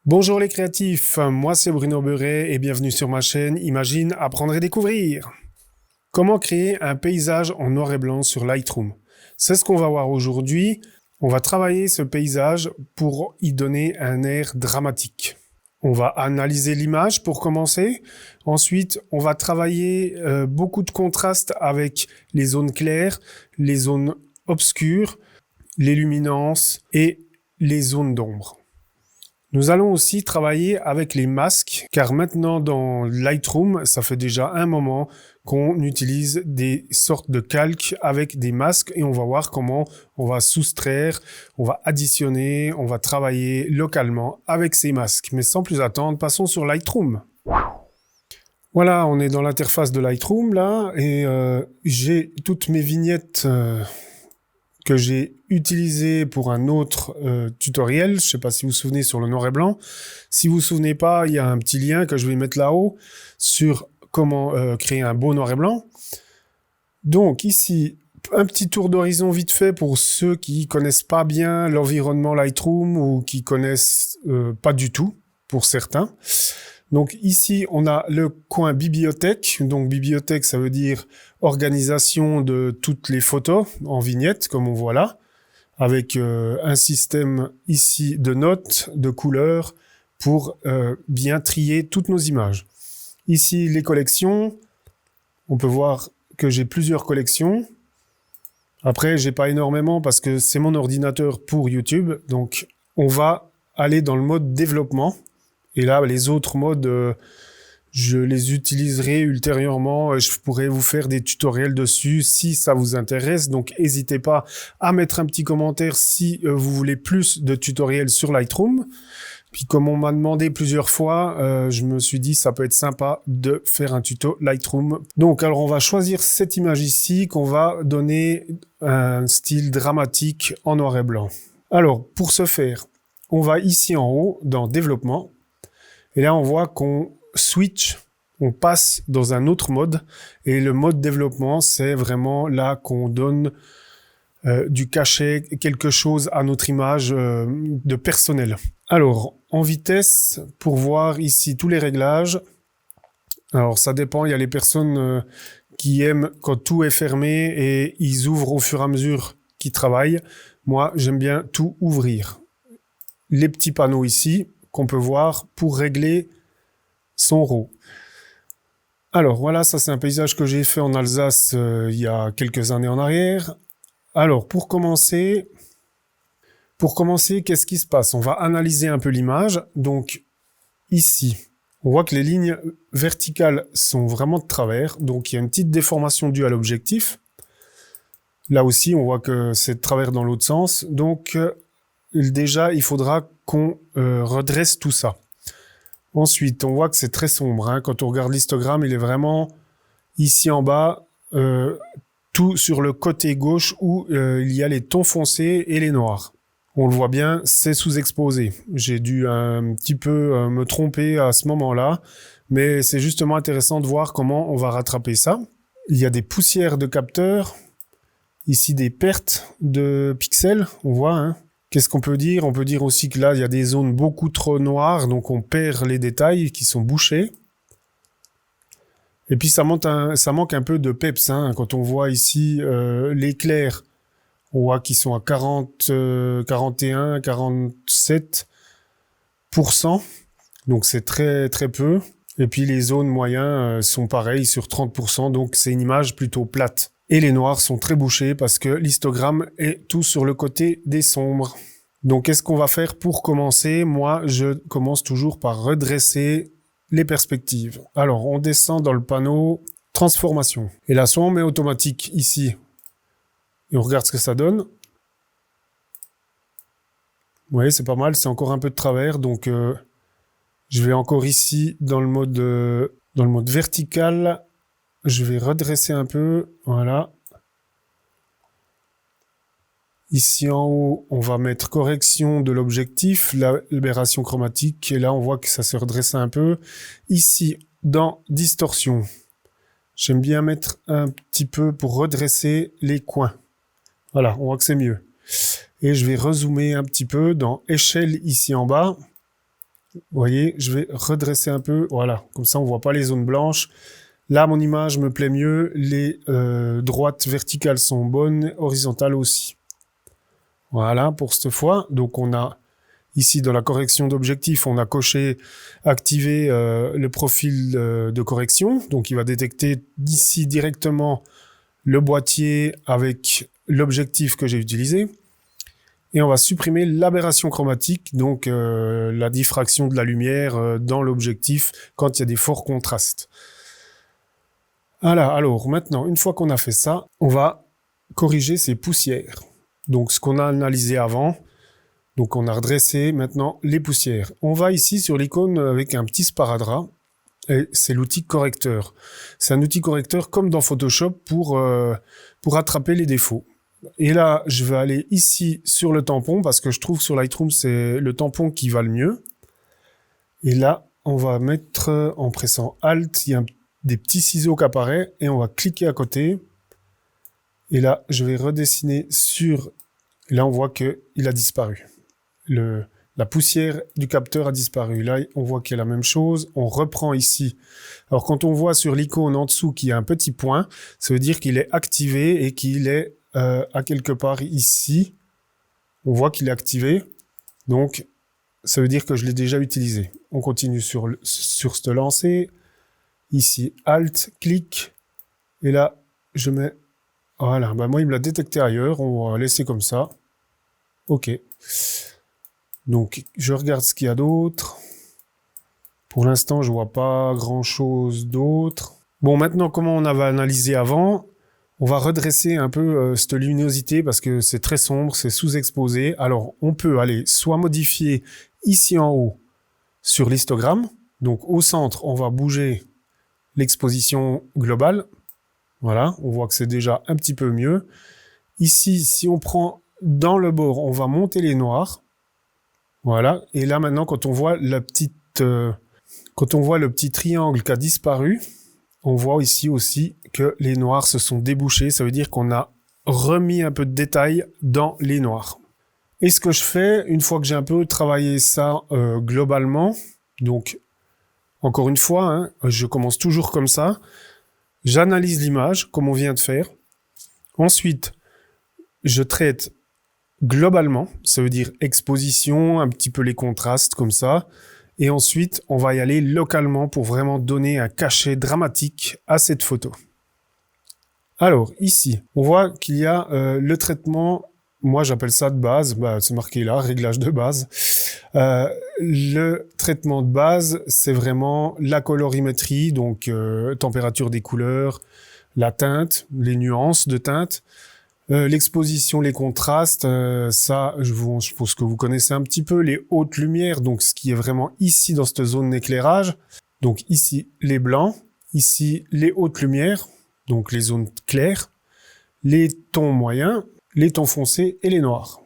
Bonjour les créatifs, moi c'est Bruno Beuret et bienvenue sur ma chaîne Imagine, apprendre et découvrir. Comment créer un paysage en noir et blanc sur Lightroom? C'est ce qu'on va voir aujourd'hui. On va travailler ce paysage pour y donner un air dramatique. On va analyser l'image pour commencer. Ensuite, on va travailler beaucoup de contraste avec les zones claires, les zones obscures, les luminances et les zones d'ombre. Nous allons aussi travailler avec les masques, car maintenant dans Lightroom, ça fait déjà un moment qu'on utilise des sortes de calques avec des masques et on va voir comment on va soustraire, on va additionner, on va travailler localement avec ces masques. Mais sans plus attendre, passons sur Lightroom. Voilà, on est dans l'interface de Lightroom là et j'ai toutes mes vignettes que j'ai utilisé pour un autre tutoriel. Je ne sais pas si vous vous souvenez sur le noir et blanc. Si vous vous souvenez pas, il y a un petit lien que je vais mettre là-haut sur comment créer un beau noir et blanc. Donc ici, un petit tour d'horizon vite fait pour ceux qui connaissent pas bien l'environnement Lightroom ou qui connaissent pas du tout, pour certains. Donc ici, on a le coin bibliothèque. Donc bibliothèque, ça veut dire organisation de toutes les photos en vignettes, comme on voit là, avec un système ici de notes, de couleurs, pour bien trier toutes nos images. Ici, les collections. On peut voir que j'ai plusieurs collections. Après, j'ai pas énormément parce que c'est mon ordinateur pour YouTube. Donc, on va aller dans le mode développement. Et là, les autres modes, je les utiliserai ultérieurement. Je pourrai vous faire des tutoriels dessus si ça vous intéresse. Donc, n'hésitez pas à mettre un petit commentaire si vous voulez plus de tutoriels sur Lightroom. Puis, comme on m'a demandé plusieurs fois, je me suis dit ça peut être sympa de faire un tuto Lightroom. Donc, alors, on va choisir cette image ici qu'on va donner un style dramatique en noir et blanc. Alors, pour ce faire, on va ici en haut dans Développement. Et là, on voit qu'on switch, on passe dans un autre mode. Et le mode développement, c'est vraiment là qu'on donne du cachet, quelque chose à notre image de personnel. Alors, en vitesse, pour voir ici tous les réglages. Alors, ça dépend. Il y a les personnes qui aiment quand tout est fermé et ils ouvrent au fur et à mesure qu'ils travaillent. Moi, j'aime bien tout ouvrir. Les petits panneaux ici qu'on peut voir pour régler son RAW. Alors voilà, ça c'est un paysage que j'ai fait en Alsace il y a quelques années en arrière. Alors pour commencer, qu'est-ce qui se passe? On va analyser un peu l'image. Donc ici, on voit que les lignes verticales sont vraiment de travers. Donc il y a une petite déformation due à l'objectif. Là aussi, on voit que c'est de travers dans l'autre sens. Donc déjà, il faudra qu'on redresse tout ça. Ensuite, on voit que c'est très sombre. Hein. Quand on regarde l'histogramme, il est vraiment ici en bas, tout sur le côté gauche où il y a les tons foncés et les noirs. On le voit bien, c'est sous-exposé. J'ai dû un petit peu me tromper à ce moment-là, mais c'est justement intéressant de voir comment on va rattraper ça. Il y a des poussières de capteurs, ici des pertes de pixels, on voit, hein. Qu'est-ce qu'on peut dire? On peut dire aussi que là, il y a des zones beaucoup trop noires, donc on perd les détails qui sont bouchés. Et puis ça manque un peu de peps, hein. Quand on voit ici les clairs, on voit qu'ils sont à 40, 41, 47%. Donc c'est très très peu. Et puis les zones moyennes sont pareilles sur 30%, donc c'est une image plutôt plate. Et les noirs sont très bouchés parce que l'histogramme est tout sur le côté des sombres. Donc, qu'est-ce qu'on va faire pour commencer? Moi, je commence toujours par redresser les perspectives. Alors, on descend dans le panneau transformation. Et là, soit on met automatique ici et on regarde ce que ça donne. Vous voyez, c'est pas mal. C'est encore un peu de travers. Donc, je vais encore ici dans le mode vertical. Je vais redresser un peu, voilà. Ici en haut, on va mettre correction de l'objectif, l'aberration chromatique, et là on voit que ça se redresse un peu. Ici, dans distorsion, j'aime bien mettre un petit peu pour redresser les coins. Voilà, on voit que c'est mieux. Et je vais rezoomer un petit peu dans échelle ici en bas. Vous voyez, je vais redresser un peu. Voilà, comme ça on voit pas les zones blanches. Là, mon image me plaît mieux. Les droites verticales sont bonnes, horizontales aussi. Voilà pour cette fois. Donc on a ici dans la correction d'objectif, on a coché activer le profil de correction. Donc il va détecter d'ici directement le boîtier avec l'objectif que j'ai utilisé. Et on va supprimer l'aberration chromatique, donc la diffraction de la lumière dans l'objectif quand il y a des forts contrastes. Voilà, alors maintenant, une fois qu'on a fait ça, on va corriger ces poussières. Donc ce qu'on a analysé avant, donc on a redressé maintenant les poussières. On va ici sur l'icône avec un petit sparadrap, et c'est l'outil correcteur. C'est un outil correcteur comme dans Photoshop pour attraper les défauts. Et là, je vais aller ici sur le tampon parce que je trouve que sur Lightroom, c'est le tampon qui va le mieux. Et là, on va mettre en pressant Alt, il y a des petits ciseaux qui apparaissent et on va cliquer à côté. Et là, je vais redessiner sur... Et là, on voit qu'il a disparu. La poussière du capteur a disparu. Là, on voit qu'il y a la même chose. On reprend ici. Alors, quand on voit sur l'icône en dessous qu'il y a un petit point, ça veut dire qu'il est activé et qu'il est à quelque part ici. On voit qu'il est activé. Donc, ça veut dire que je l'ai déjà utilisé. On continue sur ce lancer. Ici, Alt, clic. Et là, je mets... Voilà, bah moi, il me l'a détecté ailleurs. On va laisser comme ça. OK. Donc, je regarde ce qu'il y a d'autre. Pour l'instant, je vois pas grand-chose d'autre. Bon, maintenant, comment on avait analysé avant, on va redresser un peu cette luminosité parce que c'est très sombre, c'est sous-exposé. Alors, on peut aller soit modifier ici en haut sur l'histogramme. Donc, au centre, on va bouger l'exposition globale. Voilà, on voit que c'est déjà un petit peu mieux. Ici, si on prend dans le bord, on va monter les noirs. Voilà, et là maintenant, quand on voit le petit triangle qui a disparu, on voit ici aussi que les noirs se sont débouchés. Ça veut dire qu'on a remis un peu de détail dans les noirs. Et ce que je fais, une fois que j'ai un peu travaillé ça globalement, donc encore une fois, hein, je commence toujours comme ça. J'analyse l'image, comme on vient de faire. Ensuite, je traite globalement, ça veut dire exposition, un petit peu les contrastes comme ça. Et ensuite, on va y aller localement pour vraiment donner un cachet dramatique à cette photo. Alors, ici, on voit qu'il y a le traitement, moi j'appelle ça de base, c'est marqué là, réglage de base. Le traitement de base, c'est vraiment la colorimétrie, donc température des couleurs, la teinte, les nuances de teinte. L'exposition, les contrastes, ça, je pense que vous connaissez un petit peu, les hautes lumières, donc ce qui est vraiment ici dans cette zone d'éclairage. Donc ici, les blancs, ici, les hautes lumières, donc les zones claires, les tons moyens, les tons foncés et les noirs.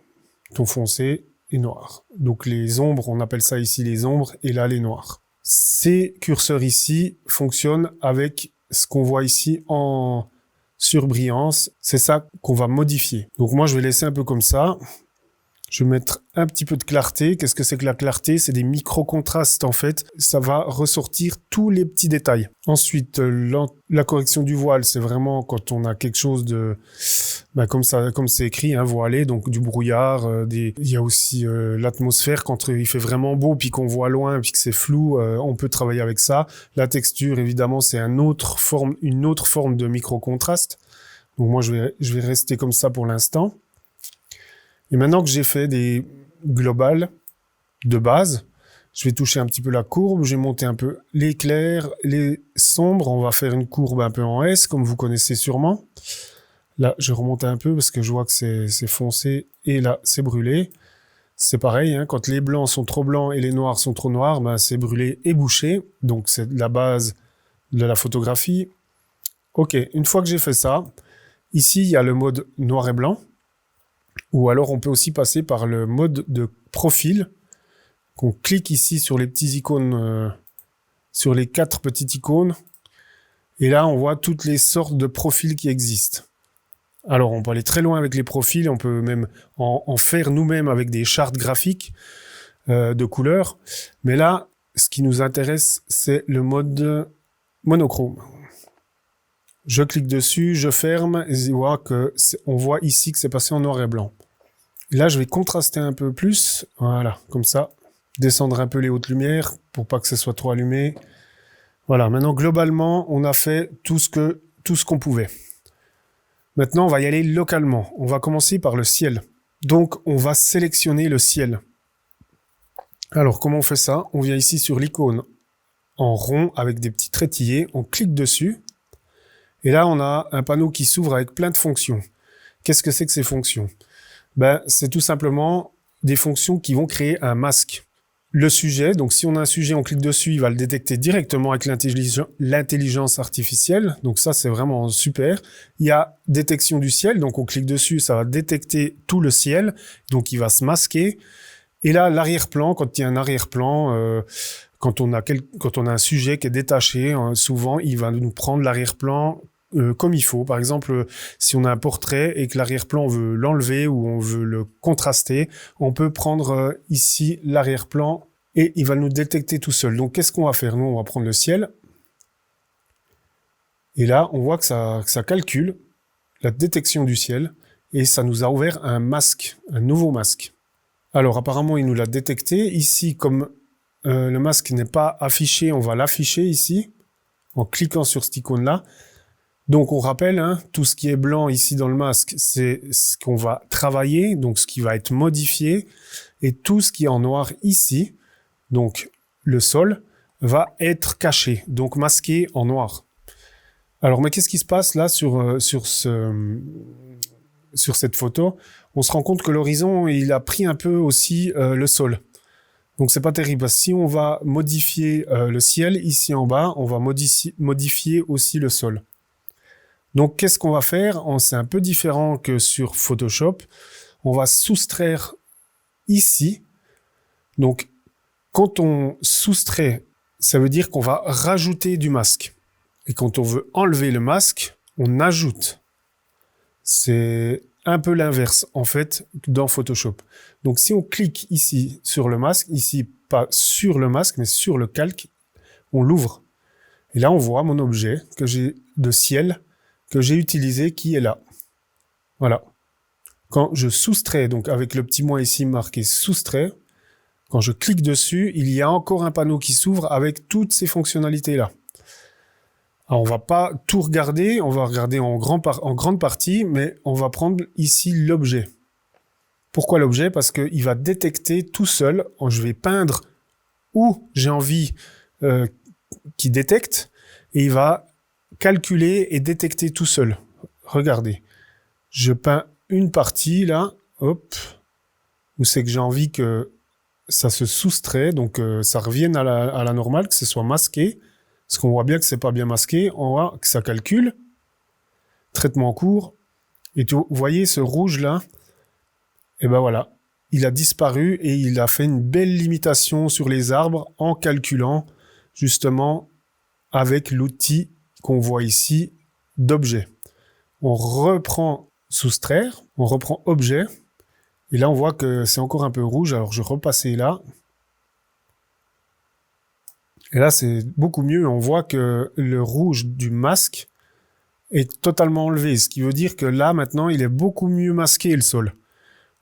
Tons foncés et noirs. Donc les ombres, on appelle ça ici les ombres, et là les noirs. Ces curseurs ici fonctionnent avec ce qu'on voit ici en surbrillance, c'est ça qu'on va modifier. Donc moi, je vais laisser un peu comme ça. Je vais mettre un petit peu de clarté. Qu'est-ce que c'est que la clarté? C'est des micro-contrastes, en fait. Ça va ressortir tous les petits détails. Ensuite, la correction du voile, c'est vraiment quand on a quelque chose de... comme ça, comme c'est écrit, hein, voilé, donc du brouillard. Il y a aussi l'atmosphère, quand il fait vraiment beau, puis qu'on voit loin, puis que c'est flou, on peut travailler avec ça. La texture, évidemment, c'est une autre forme de micro-contraste. Donc moi, je vais rester comme ça pour l'instant. Et maintenant que j'ai fait des globales de base, je vais toucher un petit peu la courbe, j'ai monté un peu les clairs, les sombres, on va faire une courbe un peu en S, comme vous connaissez sûrement. Là, je remonte un peu parce que je vois que c'est foncé, et là, c'est brûlé. C'est pareil, hein, quand les blancs sont trop blancs et les noirs sont trop noirs, c'est brûlé et bouché, donc c'est la base de la photographie. Ok, une fois que j'ai fait ça, ici, il y a le mode noir et blanc. Ou alors, on peut aussi passer par le mode de profil. On clique ici sur les petits icônes, sur les 4 petites icônes. Et là, on voit toutes les sortes de profils qui existent. Alors, on peut aller très loin avec les profils. On peut même en faire nous-mêmes avec des chartes graphiques. de couleurs. Mais là, ce qui nous intéresse, c'est le mode monochrome. Je clique dessus, je ferme, et on voit ici que c'est passé en noir et blanc. Et là, je vais contraster un peu plus, voilà, comme ça. Descendre un peu les hautes lumières pour pas que ce soit trop allumé. Voilà, maintenant, globalement, on a fait tout ce qu'on pouvait. Maintenant, on va y aller localement. On va commencer par le ciel. Donc, on va sélectionner le ciel. Alors, comment on fait ça? On vient ici sur l'icône en rond avec des petits traitillés. On clique dessus. Et là, on a un panneau qui s'ouvre avec plein de fonctions. Qu'est-ce que c'est que ces fonctions? C'est tout simplement des fonctions qui vont créer un masque. Le sujet, donc si on a un sujet, on clique dessus, il va le détecter directement avec l'intelligence artificielle. Donc ça, c'est vraiment super. Il y a détection du ciel, donc on clique dessus, ça va détecter tout le ciel. Donc il va se masquer. Et là, l'arrière-plan, quand il y a un arrière-plan, quand on a un sujet qui est détaché, souvent, il va nous prendre l'arrière-plan comme il faut. Par exemple, si on a un portrait et que l'arrière-plan, on veut l'enlever ou on veut le contraster, on peut prendre ici l'arrière-plan et il va nous détecter tout seul. Donc, qu'est-ce qu'on va faire? Nous, on va prendre le ciel. Et là, on voit que ça calcule la détection du ciel et ça nous a ouvert un masque, un nouveau masque. Alors, apparemment, il nous l'a détecté. Ici, comme le masque n'est pas affiché, on va l'afficher ici en cliquant sur cette icône-là. Donc, on rappelle, tout ce qui est blanc ici dans le masque, c'est ce qu'on va travailler, donc ce qui va être modifié. Et tout ce qui est en noir ici, donc le sol, va être caché, donc masqué en noir. Alors, mais qu'est-ce qui se passe là sur cette photo? On se rend compte que l'horizon, il a pris un peu aussi le sol. Donc, c'est pas terrible, parce que si on va modifier le ciel, ici en bas, on va modifier aussi le sol. Donc, qu'est-ce qu'on va faire? C'est un peu différent que sur Photoshop. On va soustraire ici. Donc, quand on soustrait, ça veut dire qu'on va rajouter du masque. Et quand on veut enlever le masque, on ajoute. C'est un peu l'inverse, en fait, dans Photoshop. Donc, si on clique ici sur le masque, ici, pas sur le masque, mais sur le calque, on l'ouvre. Et là, on voit mon objet que j'ai de ciel que j'ai utilisé qui est là. Voilà. Quand je soustrais, donc avec le petit moins ici marqué soustrait, quand je clique dessus, il y a encore un panneau qui s'ouvre avec toutes ces fonctionnalités-là. Alors, on va pas tout regarder, on va regarder en grande partie, mais on va prendre ici l'objet. Pourquoi l'objet? Parce qu'il va détecter tout seul, je vais peindre où j'ai envie qu'il détecte, et il va calculer et détecter tout seul. Regardez, je peins une partie là, hop, où c'est que j'ai envie que ça se soustrait, donc ça revienne à la normale, que ce soit masqué, parce qu'on voit bien que c'est pas bien masqué, on voit que ça calcule, traitement en cours, et vous voyez ce rouge là, et ben voilà, il a disparu et il a fait une belle limitation sur les arbres en calculant justement avec l'outil qu'on voit ici d'objet. On reprend soustraire, on reprend objet, et là on voit que c'est encore un peu rouge, alors je repasse là. Et là c'est beaucoup mieux, on voit que le rouge du masque est totalement enlevé, ce qui veut dire que là maintenant il est beaucoup mieux masqué le sol.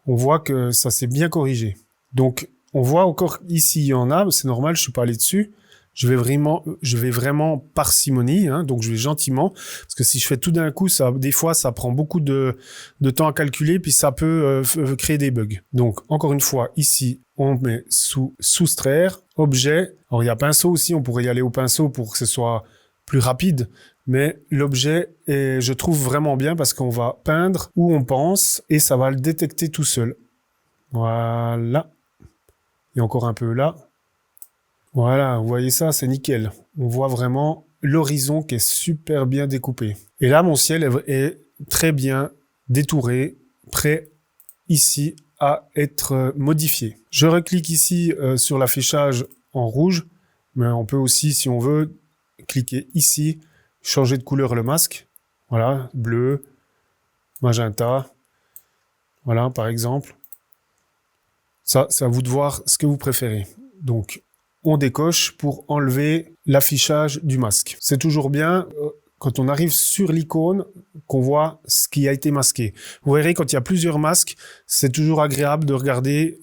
On voit que ça s'est bien corrigé. Donc on voit encore ici il y en a, c'est normal, je suis pas allé dessus. Je vais vraiment parcimonie, donc je vais gentiment, parce que si je fais tout d'un coup, des fois, ça prend beaucoup de temps à calculer, puis ça peut créer des bugs. Donc, encore une fois, ici, on met soustraire, objet. Alors, il y a pinceau aussi, on pourrait y aller au pinceau pour que ce soit plus rapide, mais l'objet est, je trouve vraiment bien parce qu'on va peindre où on pense et ça va le détecter tout seul. Voilà. Et encore un peu là. Voilà, vous voyez ça, c'est nickel. On voit vraiment l'horizon qui est super bien découpé. Et là, mon ciel est très bien détouré, prêt ici à être modifié. Je reclique ici sur l'affichage en rouge, mais on peut aussi, si on veut, cliquer ici, changer de couleur le masque. Voilà, bleu, magenta. Voilà, par exemple. Ça, c'est à vous de voir ce que vous préférez. Donc, on décoche pour enlever l'affichage du masque. C'est toujours bien, quand on arrive sur l'icône, qu'on voit ce qui a été masqué. Vous verrez, quand il y a plusieurs masques, c'est toujours agréable de regarder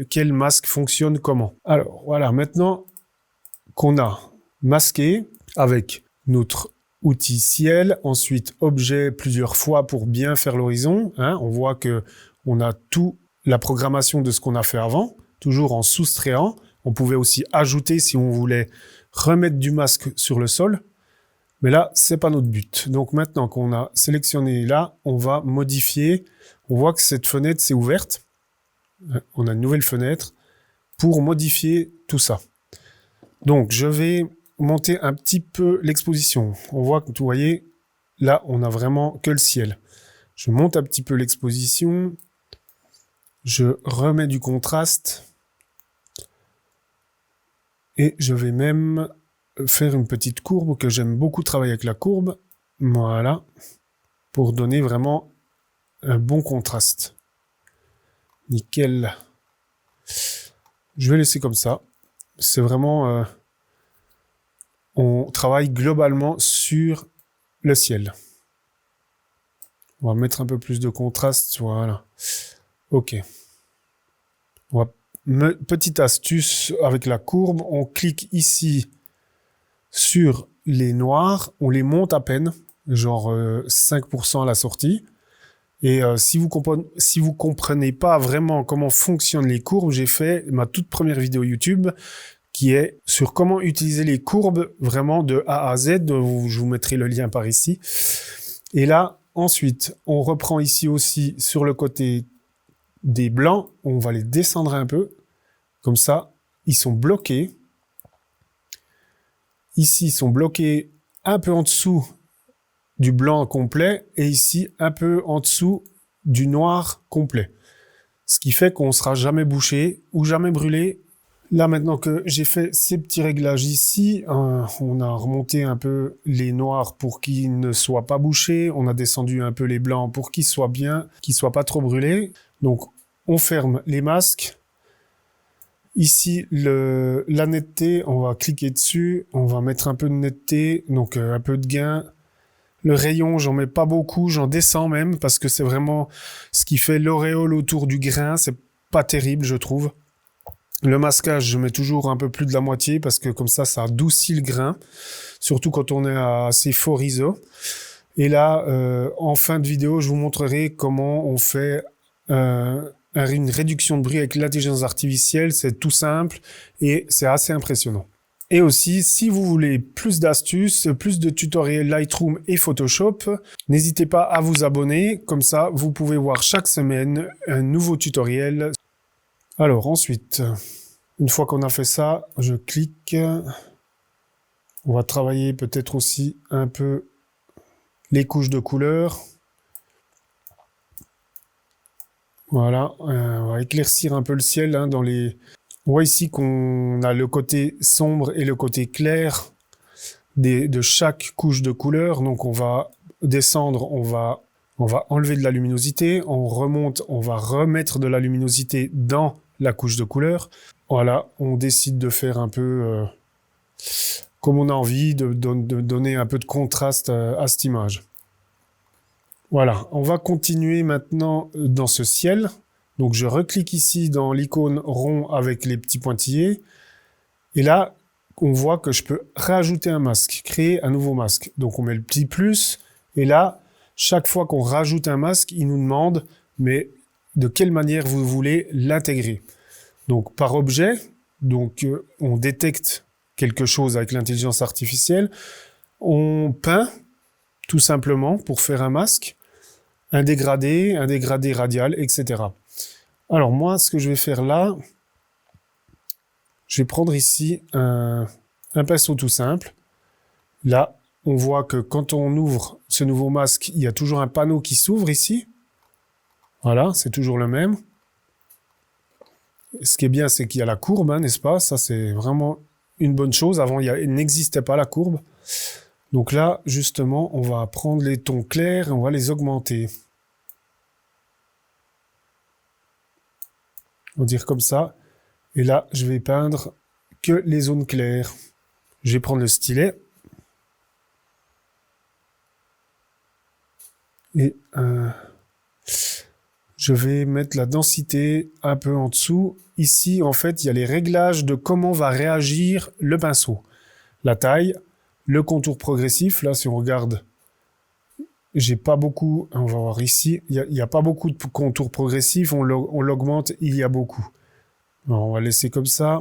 quel masque fonctionne comment. Alors, voilà, maintenant qu'on a masqué avec notre outil ciel, ensuite objet plusieurs fois pour bien faire l'horizon, hein, on voit que on a tout la programmation de ce qu'on a fait avant, toujours en soustrayant. On pouvait aussi ajouter si on voulait remettre du masque sur le sol. Mais là, c'est pas notre but. Donc maintenant qu'on a sélectionné là, on va modifier. On voit que cette fenêtre s'est ouverte. On a une nouvelle fenêtre pour modifier tout ça. Donc je vais monter un petit peu l'exposition. On voit que, vous voyez, là, on a vraiment que le ciel. Je monte un petit peu l'exposition. Je remets du contraste. Et je vais même faire une petite courbe, que j'aime beaucoup travailler avec la courbe. Voilà. Pour donner vraiment un bon contraste. Nickel. Je vais laisser comme ça. C'est vraiment... on travaille globalement sur le ciel. On va mettre un peu plus de contraste. Voilà. Ok. Petite astuce avec la courbe, on clique ici sur les noirs, on les monte à peine, genre 5% à la sortie. Et si vous comprenez pas vraiment comment fonctionnent les courbes, j'ai fait ma toute première vidéo YouTube qui est sur comment utiliser les courbes vraiment de A à Z. Je vous mettrai le lien par ici. Et là, ensuite, on reprend ici aussi sur le côté des blancs, on va les descendre un peu. Comme ça, ils sont bloqués. Ici, ils sont bloqués un peu en dessous du blanc complet et ici, un peu en dessous du noir complet. Ce qui fait qu'on ne sera jamais bouché ou jamais brûlé. Là, maintenant que j'ai fait ces petits réglages ici, on a remonté un peu les noirs pour qu'ils ne soient pas bouchés. On a descendu un peu les blancs pour qu'ils soient bien, qu'ils ne soient pas trop brûlés. Donc, on ferme les masques. Ici, la netteté, on va cliquer dessus, on va mettre un peu de netteté, donc un peu de gain. Le rayon, j'en mets pas beaucoup, j'en descends même, parce que c'est vraiment ce qui fait l'auréole autour du grain, c'est pas terrible, je trouve. Le masquage, je mets toujours un peu plus de la moitié, parce que comme ça adoucit le grain, surtout quand on est à assez fort ISO. Et là, en fin de vidéo, je vous montrerai comment on fait... une réduction de bruit avec l'intelligence artificielle, c'est tout simple et c'est assez impressionnant. Et aussi, si vous voulez plus d'astuces, plus de tutoriels Lightroom et Photoshop, n'hésitez pas à vous abonner, comme ça vous pouvez voir chaque semaine un nouveau tutoriel. Alors ensuite, une fois qu'on a fait ça, je clique. On va travailler peut-être aussi un peu les couches de couleurs. Voilà, on va éclaircir un peu le ciel dans les... On voit ici qu'on a le côté sombre et le côté clair de chaque couche de couleur. Donc on va descendre, on va enlever de la luminosité. On remonte, on va remettre de la luminosité dans la couche de couleur. Voilà, on décide de faire un peu comme on a envie, de donner un peu de contraste à cette image. Voilà, on va continuer maintenant dans ce ciel. Donc je reclique ici dans l'icône rond avec les petits pointillés. Et là, on voit que je peux rajouter un masque, créer un nouveau masque. Donc on met le petit plus. Et là, chaque fois qu'on rajoute un masque, il nous demande mais de quelle manière vous voulez l'intégrer. Donc par objet, donc on détecte quelque chose avec l'intelligence artificielle. On peint tout simplement pour faire un masque. Un dégradé radial, etc. Alors moi, ce que je vais faire là, je vais prendre ici un pinceau tout simple. Là, on voit que quand on ouvre ce nouveau masque, il y a toujours un panneau qui s'ouvre ici. Voilà, c'est toujours le même. Ce qui est bien, c'est qu'il y a la courbe, n'est-ce pas? Ça, c'est vraiment une bonne chose. Avant, il n'existait pas la courbe. Donc là, justement, on va prendre les tons clairs et on va les augmenter. On va dire comme ça. Et là, je vais peindre que les zones claires. Je vais prendre le stylet. Et je vais mettre la densité un peu en dessous. Ici, en fait, il y a les réglages de comment va réagir le pinceau. La taille, le contour progressif. Là, si on regarde, j'ai pas beaucoup. On va voir ici. Il y a pas beaucoup de contour progressif. On l'augmente, il y a beaucoup. Alors, on va laisser comme ça.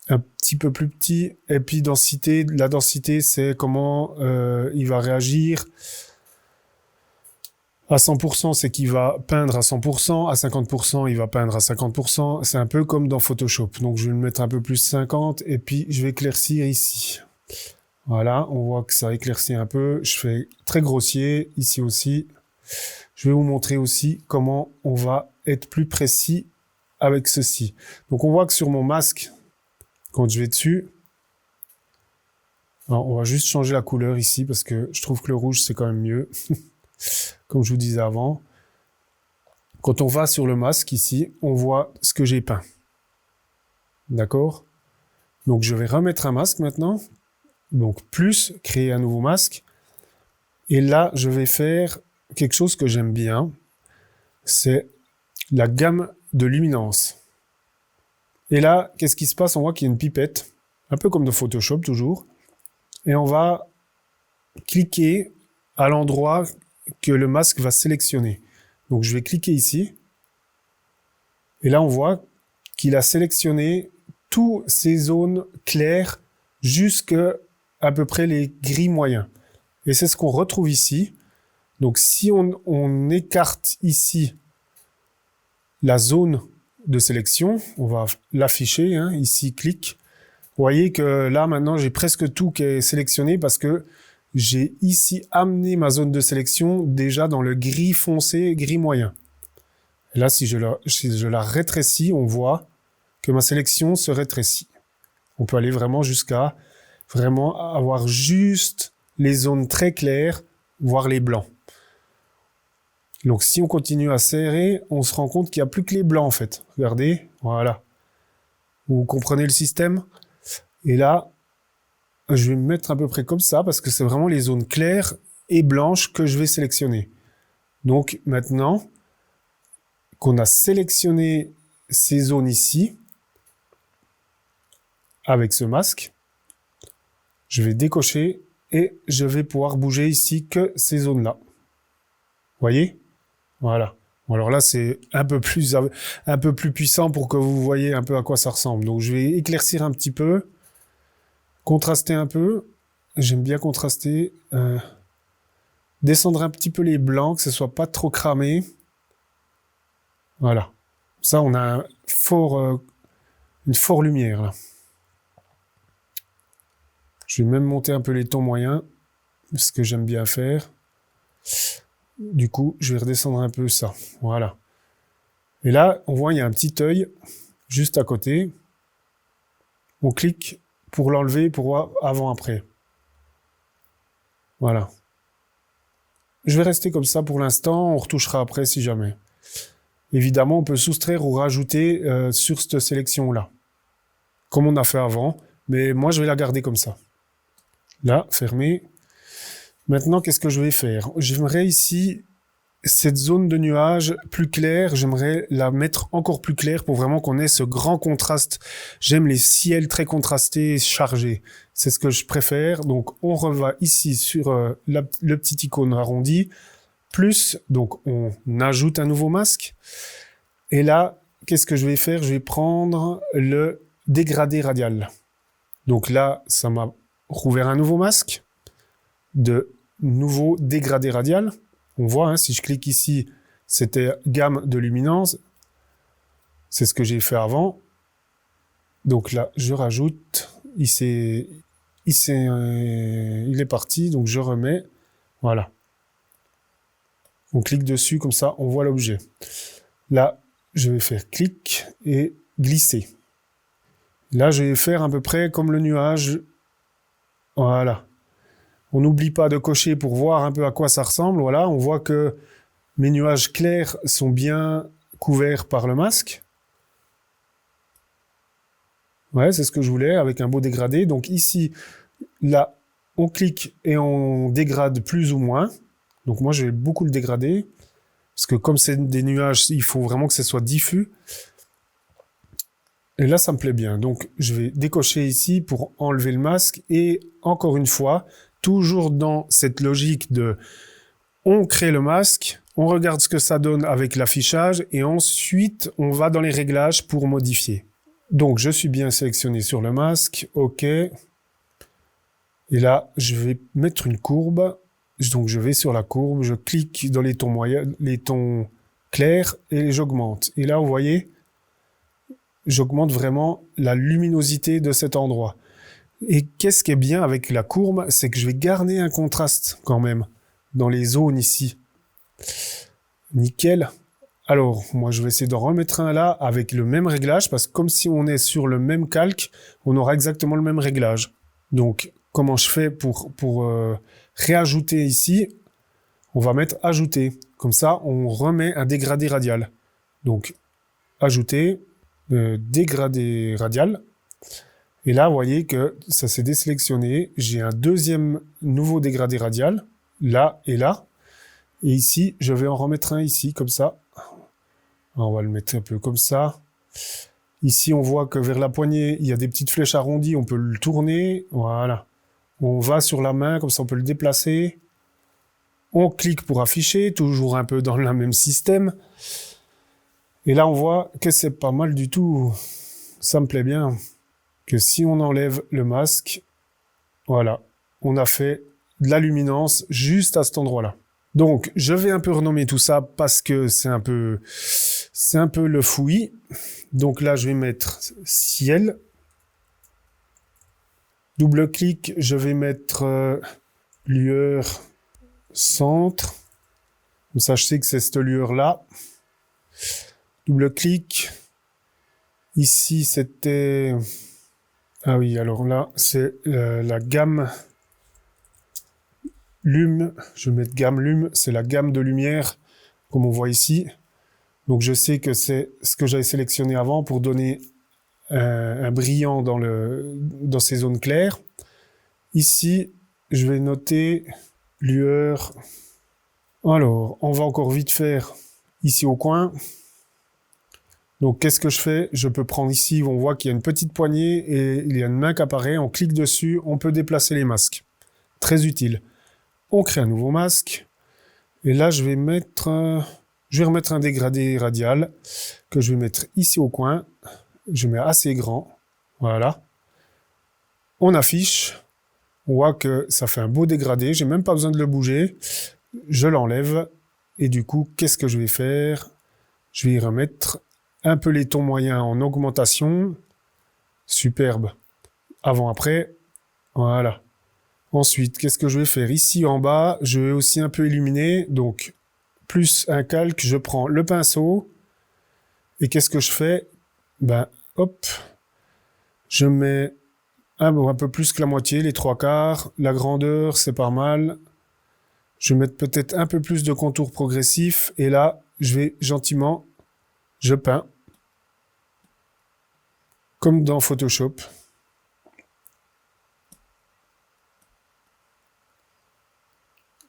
Un petit peu plus petit. Et puis, densité. La densité, c'est comment il va réagir. À 100%, c'est qu'il va peindre à 100%. À 50%, il va peindre à 50%. C'est un peu comme dans Photoshop. Donc, je vais le mettre un peu plus 50. Et puis, je vais éclaircir ici. Voilà, on voit que ça éclaircit un peu. Je fais très grossier ici aussi. Je vais vous montrer aussi comment on va être plus précis avec ceci. Donc, on voit que sur mon masque, quand je vais dessus, alors, on va juste changer la couleur ici parce que je trouve que le rouge, c'est quand même mieux. Comme je vous disais avant, quand on va sur le masque ici, on voit ce que j'ai peint. D'accord? Donc je vais remettre un masque maintenant. Donc plus, créer un nouveau masque. Et là, je vais faire quelque chose que j'aime bien. C'est la gamme de luminance. Et là, qu'est-ce qui se passe? On voit qu'il y a une pipette, un peu comme dans Photoshop toujours. Et on va cliquer à l'endroit que le masque va sélectionner. Donc je vais cliquer ici. Et là, on voit qu'il a sélectionné toutes ces zones claires jusqu'à à peu près les gris moyens. Et c'est ce qu'on retrouve ici. Donc si on écarte ici la zone de sélection, on va l'afficher, hein, ici, clic. Vous voyez que là, maintenant, j'ai presque tout qui est sélectionné parce que j'ai ici amené ma zone de sélection déjà dans le gris foncé, gris moyen. Et là, si je la rétrécis, on voit que ma sélection se rétrécit. On peut aller vraiment jusqu'à vraiment avoir juste les zones très claires, voire les blancs. Donc si on continue à serrer, on se rend compte qu'il n'y a plus que les blancs en fait. Regardez, voilà. Vous comprenez le système? Et là, je vais me mettre à peu près comme ça parce que c'est vraiment les zones claires et blanches que je vais sélectionner. Donc maintenant qu'on a sélectionné ces zones ici avec ce masque, je vais décocher et je vais pouvoir bouger ici que ces zones-là. Vous voyez? Voilà. Bon, alors là, c'est un peu plus puissant pour que vous voyez un peu à quoi ça ressemble. Donc je vais éclaircir un petit peu. Contraster un peu, j'aime bien contraster, descendre un petit peu les blancs, que ce soit pas trop cramé. Voilà. Ça, on a une forte lumière, là. Je vais même monter un peu les tons moyens, ce que j'aime bien faire. Du coup, je vais redescendre un peu ça. Voilà. Et là, on voit, il y a un petit œil juste à côté. On clique pour l'enlever, pour voir avant-après. Voilà. Je vais rester comme ça pour l'instant, on retouchera après si jamais. Évidemment, on peut soustraire ou rajouter sur cette sélection-là, comme on a fait avant, mais moi je vais la garder comme ça. Là, fermé. Maintenant, qu'est-ce que je vais faire? J'aimerais ici, cette zone de nuage plus claire, j'aimerais la mettre encore plus claire pour vraiment qu'on ait ce grand contraste. J'aime les ciels très contrastés, chargés. C'est ce que je préfère. Donc, on reva ici sur le petit icône arrondi. Plus, donc on ajoute un nouveau masque. Et là, qu'est-ce que je vais faire? Je vais prendre le dégradé radial. Donc là, ça m'a rouvert un nouveau masque de nouveau dégradé radial. On voit, hein, si je clique ici, c'était gamme de luminance. C'est ce que j'ai fait avant. Donc là, je rajoute. Il est parti, donc je remets. Voilà. On clique dessus, comme ça, on voit l'objet. Là, je vais faire clic et glisser. Là, je vais faire à peu près comme le nuage. Voilà. On n'oublie pas de cocher pour voir un peu à quoi ça ressemble. Voilà, on voit que mes nuages clairs sont bien couverts par le masque. Ouais, c'est ce que je voulais, avec un beau dégradé. Donc ici, là, on clique et on dégrade plus ou moins. Donc moi, je vais beaucoup le dégrader. Parce que comme c'est des nuages, il faut vraiment que ce soit diffus. Et là, ça me plaît bien. Donc, je vais décocher ici pour enlever le masque. Et encore une fois, toujours dans cette logique de on crée le masque, on regarde ce que ça donne avec l'affichage et ensuite, on va dans les réglages pour modifier. Donc, je suis bien sélectionné sur le masque. OK. Et là, je vais mettre une courbe. Donc, je vais sur la courbe, je clique dans les tons moyens, les tons clairs et j'augmente. Et là, vous voyez, j'augmente vraiment la luminosité de cet endroit. Et qu'est-ce qui est bien avec la courbe, c'est que je vais garder un contraste quand même dans les zones ici. Nickel. Alors, moi, je vais essayer d'en remettre un là avec le même réglage parce que comme si on est sur le même calque, on aura exactement le même réglage. Donc, comment je fais pour réajouter ici? On va mettre ajouter. Comme ça, on remet un dégradé radial. Donc, ajouter, dégradé radial. Et là, vous voyez que ça s'est désélectionné. J'ai un deuxième nouveau dégradé radial, là et là. Et ici, je vais en remettre un ici, comme ça. On va le mettre un peu comme ça. Ici, on voit que vers la poignée, il y a des petites flèches arrondies. On peut le tourner. Voilà. On va sur la main, comme ça, on peut le déplacer. On clique pour afficher, toujours un peu dans le même système. Et là, on voit que c'est pas mal du tout. Ça me plaît bien. Que si on enlève le masque, voilà, on a fait de la luminance juste à cet endroit-là. Donc, je vais un peu renommer tout ça parce que c'est un peu le fouillis. Donc là, je vais mettre ciel. Double-clic, je vais mettre lueur centre. Comme ça, je sais que c'est cette lueur-là. Double-clic. Ici, c'était... Ah oui, alors là, c'est la gamme lume. Je vais mettre gamme lume. C'est la gamme de lumière, comme on voit ici. Donc, je sais que c'est ce que j'avais sélectionné avant pour donner un brillant dans ces zones claires. Ici, je vais noter lueur. Alors, on va encore vite faire ici au coin. Donc, qu'est-ce que je fais? Je peux prendre ici, on voit qu'il y a une petite poignée et il y a une main qui apparaît. On clique dessus, on peut déplacer les masques. Très utile. On crée un nouveau masque. Et là, je vais remettre un dégradé radial que je vais mettre ici au coin. Je mets assez grand. Voilà. On affiche. On voit que ça fait un beau dégradé. J'ai même pas besoin de le bouger. Je l'enlève. Et du coup, qu'est-ce que je vais faire? Je vais y remettre un peu les tons moyens en augmentation. Superbe. Avant-après. Voilà. Ensuite, qu'est-ce que je vais faire? Ici en bas, je vais aussi un peu illuminer. Donc, plus un calque, je prends le pinceau. Et qu'est-ce que je fais? Ben, hop. Je mets un peu plus que la moitié, les 3/4. La grandeur, c'est pas mal. Je vais mettre peut-être un peu plus de contour progressif. Et là, je vais gentiment, je peins. Comme dans Photoshop.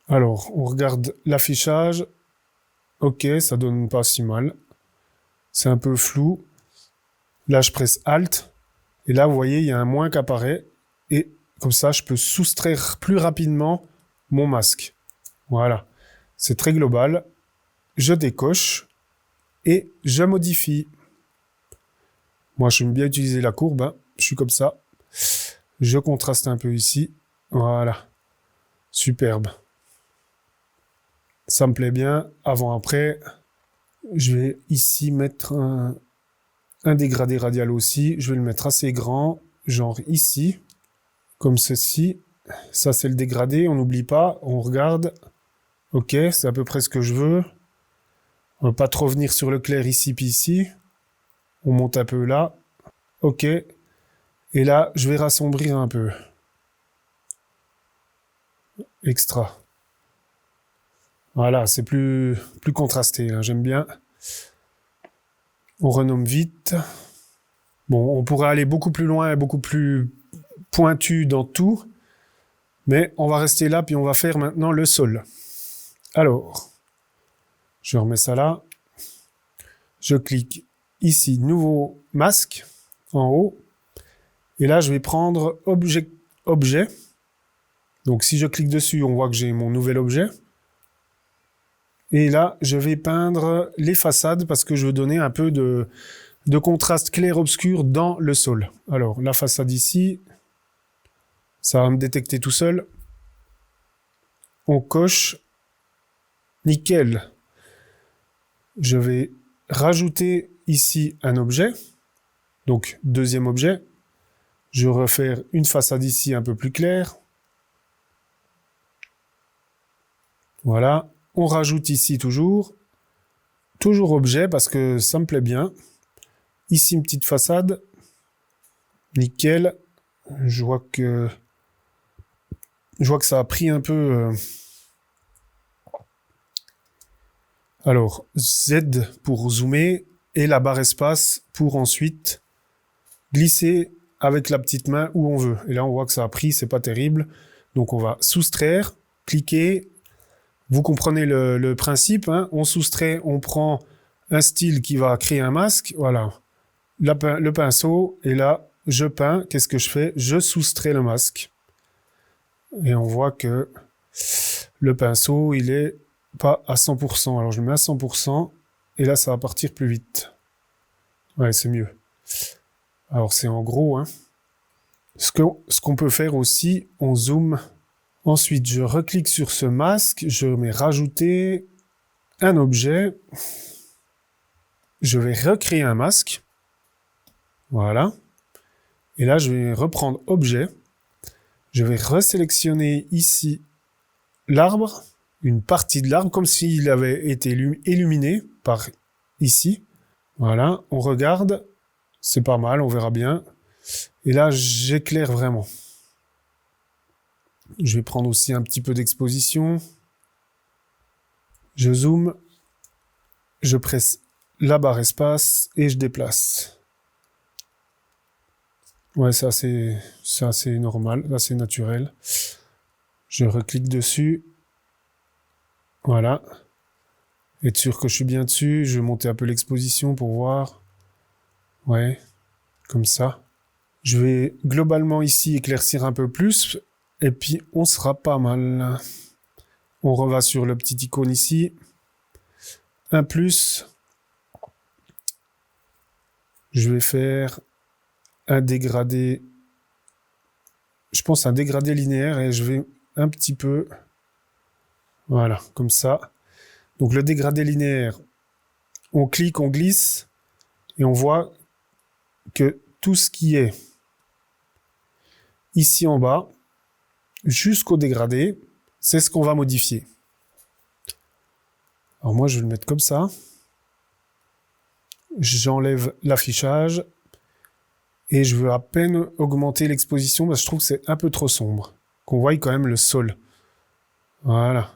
Alors, on regarde l'affichage. Ok, ça donne pas si mal. C'est un peu flou. Là, je presse Alt. Et là, vous voyez, il y a un moins qui apparaît. Et comme ça, je peux soustraire plus rapidement mon masque. Voilà. C'est très global. Je décoche et je modifie. Moi, j'aime bien utiliser la courbe. Hein. Je suis comme ça. Je contraste un peu ici. Voilà. Superbe. Ça me plaît bien. Avant-après, je vais ici mettre un dégradé radial aussi. Je vais le mettre assez grand, genre ici, comme ceci. Ça, c'est le dégradé. On n'oublie pas. On regarde. Ok, c'est à peu près ce que je veux. On ne va pas trop venir sur le clair ici puis ici. On monte un peu là. Ok. Et là, je vais rassombrir un peu. Extra. Voilà, c'est plus contrasté. Hein, j'aime bien. On renomme vite. Bon, on pourrait aller beaucoup plus loin et beaucoup plus pointu dans tout, mais on va rester là, puis on va faire maintenant le sol. Alors, je remets ça là. Je clique ici, nouveau masque, en haut. Et là, je vais prendre objet. Donc, si je clique dessus, on voit que j'ai mon nouvel objet. Et là, je vais peindre les façades parce que je veux donner un peu de contraste clair-obscur dans le sol. Alors, la façade ici, ça va me détecter tout seul. On coche. Nickel. Je vais rajouter ici un objet. Donc, deuxième objet. Je vais refaire une façade ici un peu plus claire. Voilà. On rajoute ici toujours objet parce que ça me plaît bien. Ici, une petite façade. Nickel. Je vois que ça a pris un peu... Alors, Z pour zoomer et la barre espace pour ensuite glisser avec la petite main où on veut. Et là, on voit que ça a pris, c'est pas terrible. Donc, on va soustraire, cliquer. Vous comprenez le principe, hein. On soustrait, on prend un style qui va créer un masque. Voilà. Le pinceau. Et là, je peins. Qu'est-ce que je fais? Je soustrais le masque. Et on voit que le pinceau, il est pas à 100%. Alors, je le mets à 100%. Et là, ça va partir plus vite. Ouais, c'est mieux. Alors, c'est en gros, hein. Ce qu'on peut faire aussi, on zoome. Ensuite, je reclique sur ce masque. Je mets rajouter un objet. Je vais recréer un masque. Voilà. Et là, je vais reprendre objet. Je vais resélectionner ici l'arbre, une partie de l'arbre, comme s'il avait été illuminé par ici. Voilà, on regarde. C'est pas mal, on verra bien. Et là, j'éclaire vraiment. Je vais prendre aussi un petit peu d'exposition. Je zoome. Je presse la barre espace et je déplace. Ouais, c'est assez normal, assez naturel. Je reclique dessus. Voilà. Être sûr que je suis bien dessus. Je vais monter un peu l'exposition pour voir. Ouais, comme ça. Je vais globalement ici éclaircir un peu plus. Et puis, on sera pas mal. On reva sur le petit icône ici. Un plus. Je vais faire un dégradé. Je pense un dégradé linéaire et je vais un petit peu... Voilà, comme ça. Donc le dégradé linéaire, on clique, on glisse et on voit que tout ce qui est ici en bas, jusqu'au dégradé, c'est ce qu'on va modifier. Alors moi, je vais le mettre comme ça. J'enlève l'affichage et je veux à peine augmenter l'exposition parce que je trouve que c'est un peu trop sombre. Qu'on voie quand même le sol. Voilà.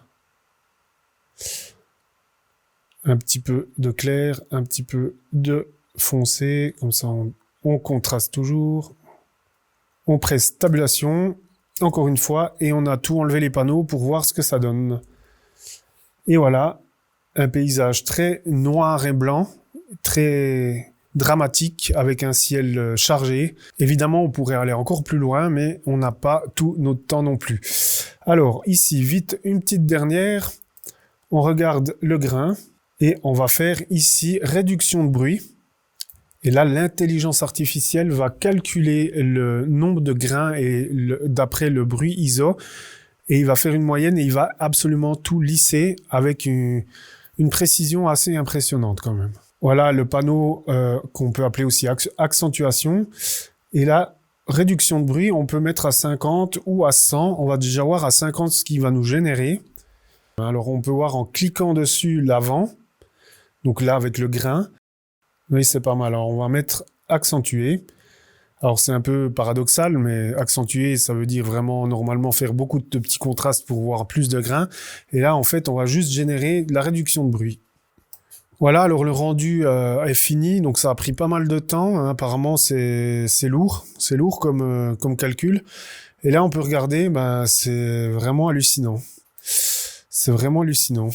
Un petit peu de clair, un petit peu de foncé. Comme ça, on contraste toujours. On presse tabulation, encore une fois, et on a tout enlevé les panneaux pour voir ce que ça donne. Et voilà, un paysage très noir et blanc, très dramatique, avec un ciel chargé. Évidemment, on pourrait aller encore plus loin, mais on n'a pas tout notre temps non plus. Alors, ici, vite, une petite dernière. On regarde le grain, et on va faire ici réduction de bruit. Et là, l'intelligence artificielle va calculer le nombre de grains et d'après le bruit ISO. Et il va faire une moyenne et il va absolument tout lisser avec une précision assez impressionnante quand même. Voilà le panneau qu'on peut appeler aussi accentuation. Et là, réduction de bruit, on peut mettre à 50 ou à 100. On va déjà voir à 50 ce qui va nous générer. Alors, on peut voir en cliquant dessus l'avant. Donc là, avec le grain. Oui, c'est pas mal. Alors, on va mettre accentué. Alors, c'est un peu paradoxal, mais accentué, ça veut dire vraiment, normalement, faire beaucoup de petits contrastes pour voir plus de grains. Et là, en fait, on va juste générer de la réduction de bruit. Voilà, alors le rendu est fini, donc ça a pris pas mal de temps, hein. Apparemment c'est lourd comme calcul. Et là on peut regarder, ben c'est vraiment hallucinant. C'est vraiment hallucinant.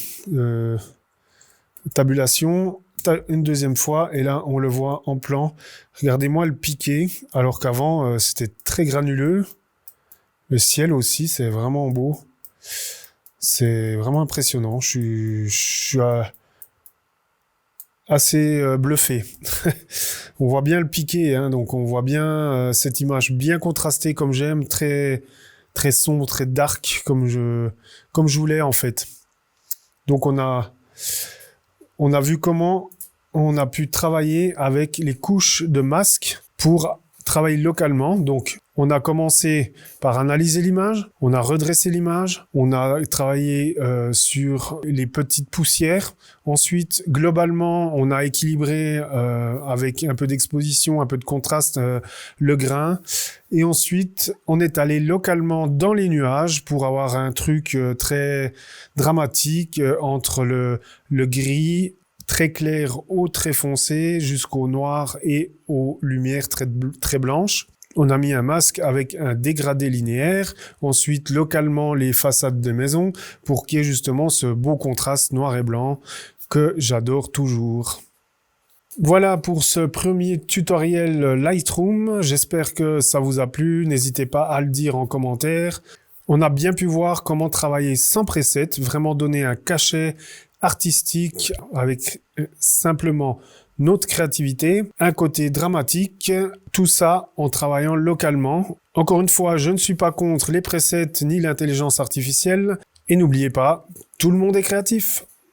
Tabulation, une deuxième fois, et là on le voit en plan. Regardez-moi le piqué, alors qu'avant c'était très granuleux. Le ciel aussi, c'est vraiment beau. C'est vraiment impressionnant. Je suis assez bluffé. On voit bien le piqué, hein, donc on voit bien cette image bien contrastée comme j'aime, très très sombre, très dark comme je voulais en fait. Donc on a vu comment on a pu travailler avec les couches de masque pour travailler localement. Donc, on a commencé par analyser l'image, on a redressé l'image, on a travaillé sur les petites poussières. Ensuite, globalement, on a équilibré avec un peu d'exposition, un peu de contraste, le grain. Et ensuite, on est allé localement dans les nuages pour avoir un truc très dramatique entre le gris très clair au très foncé jusqu'au noir et aux lumières très blanches. On a mis un masque avec un dégradé linéaire, ensuite localement les façades des maisons pour qu'il y ait justement ce beau contraste noir et blanc que j'adore toujours. Voilà pour ce premier tutoriel Lightroom. J'espère que ça vous a plu. N'hésitez pas à le dire en commentaire. On a bien pu voir comment travailler sans preset, vraiment donner un cachet artistique avec simplement notre créativité, un côté dramatique, tout ça en travaillant localement. Encore une fois, je ne suis pas contre les presets ni l'intelligence artificielle. Et n'oubliez pas, tout le monde est créatif.